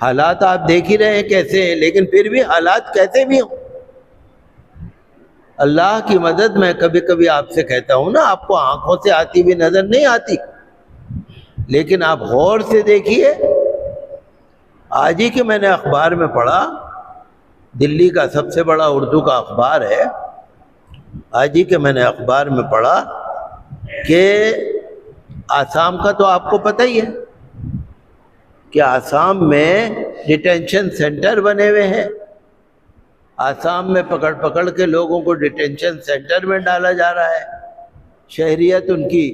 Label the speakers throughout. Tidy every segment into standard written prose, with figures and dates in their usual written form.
Speaker 1: حالات آپ دیکھ ہی رہے ہیں کیسے ہیں، لیکن پھر بھی حالات کیسے بھی ہوں، اللہ کی مدد میں کبھی کبھی آپ سے کہتا ہوں نا، آپ کو آنکھوں سے آتی ہوئی نظر نہیں آتی، لیکن آپ غور سے دیکھیے۔ آج ہی کہ میں نے اخبار میں پڑھا، دلی کا سب سے بڑا اردو کا اخبار ہے، آج ہی کہ میں نے اخبار میں پڑھا کہ آسام کا تو آپ کو پتہ ہی ہے کہ آسام میں ڈیٹینشن سینٹر بنے ہوئے ہیں، آسام میں پکڑ پکڑ کے لوگوں کو ڈیٹینشن سینٹر میں ڈالا جا رہا ہے، شہریت ان کی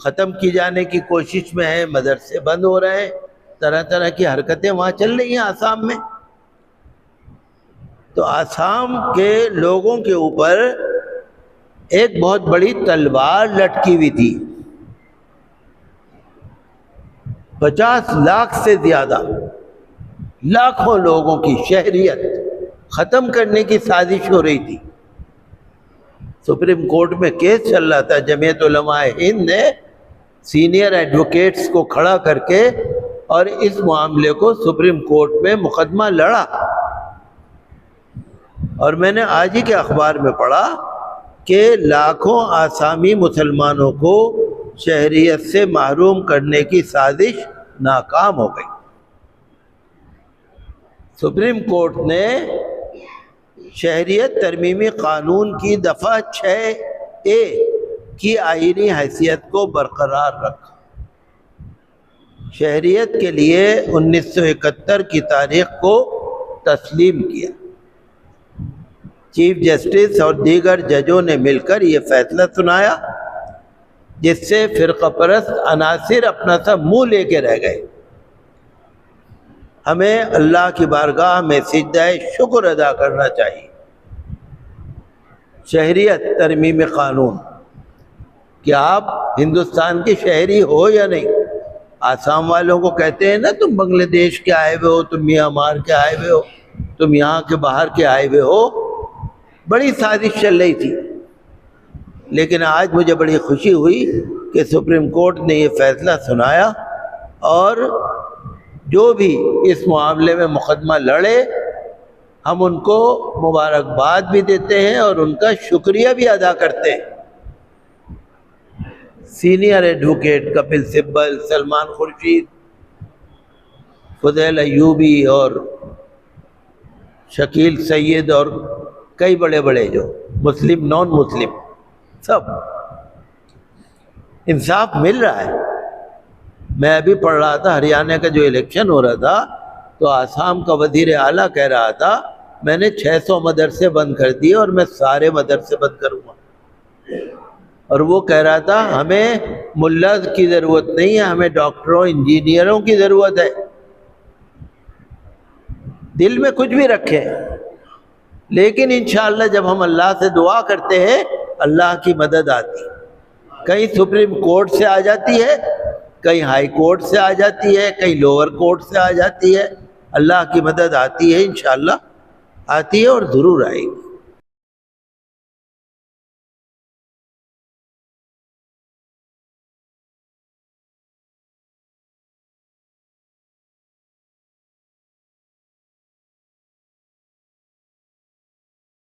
Speaker 1: ختم کی جانے کی کوشش میں ہے، مدرسے بند ہو رہے ہیں، طرح طرح کی حرکتیں وہاں چل رہی ہیں آسام میں۔ تو آسام کے لوگوں کے اوپر ایک بہت بڑی تلوار لٹکی ہوئی تھی، 50 لاکھ سے زیادہ لاکھوں لوگوں کی شہریت ختم کرنے کی سازش ہو رہی تھی۔ سپریم کورٹ میں کیس چل رہا تھا، جمعیت علماء ہند نے سینئر ایڈوکیٹس کو کھڑا کر کے اور اس معاملے کو سپریم کورٹ میں مقدمہ لڑا، اور میں نے آج ہی کے اخبار میں پڑھا کہ لاکھوں آسامی مسلمانوں کو شہریت سے محروم کرنے کی سازش ناکام ہو گئی۔ سپریم کورٹ نے شہریت ترمیمی قانون کی دفعہ 6A کی آئینی حیثیت کو برقرار رکھا، شہریت کے لیے 1971 کی تاریخ کو تسلیم کیا۔ چیف جسٹس اور دیگر ججوں نے مل کر یہ فیصلہ سنایا، جس سے فرقہ پرست عناصر اپنا سا منہ لے کے رہ گئے۔ ہمیں اللہ کی بارگاہ میں سجدہ شکر ادا کرنا چاہیے۔ شہریت ترمیم قانون، کہ آپ ہندوستان کے شہری ہو یا نہیں؟ آسام والوں کو کہتے ہیں نا، تم بنگلہ دیش کے آئے ہوئے ہو، تم میانمار کے آئے ہوئے ہو، تم یہاں کے باہر کے آئے ہوئے ہو۔ بڑی سازش چل رہی تھی، لیکن آج مجھے بڑی خوشی ہوئی کہ سپریم کورٹ نے یہ فیصلہ سنایا، اور جو بھی اس معاملے میں مقدمہ لڑے، ہم ان کو مبارکباد بھی دیتے ہیں اور ان کا شکریہ بھی ادا کرتے ہیں۔ سینئر ایڈوکیٹ کپل سبل، سلمان خورشید، فضیل ایوبی اور شکیل سید اور کئی بڑے بڑے جو مسلم نان مسلم، سب انصاف مل رہا ہے۔ میں ابھی پڑھ رہا تھا، ہریانہ کا جو الیکشن ہو رہا تھا تو آسام کا وزیر اعلیٰ کہہ رہا تھا میں نے 600 مدرسے بند کر دیے اور میں سارے مدرسے بند کروں گا، اور وہ کہہ رہا تھا ہمیں ملا کی ضرورت نہیں ہے، ہمیں ڈاکٹروں انجینئروں کی ضرورت ہے۔ دل میں کچھ بھی رکھیں، لیکن انشاءاللہ جب ہم اللہ سے دعا کرتے ہیں اللہ کی مدد آتی ہے، کہیں سپریم کورٹ سے آ جاتی ہے، کہیں ہائی کورٹ سے آ جاتی ہے، کہیں لوور کورٹ سے آ جاتی ہے، اللہ کی مدد آتی ہے، انشاءاللہ آتی ہے اور ضرور آئے گی۔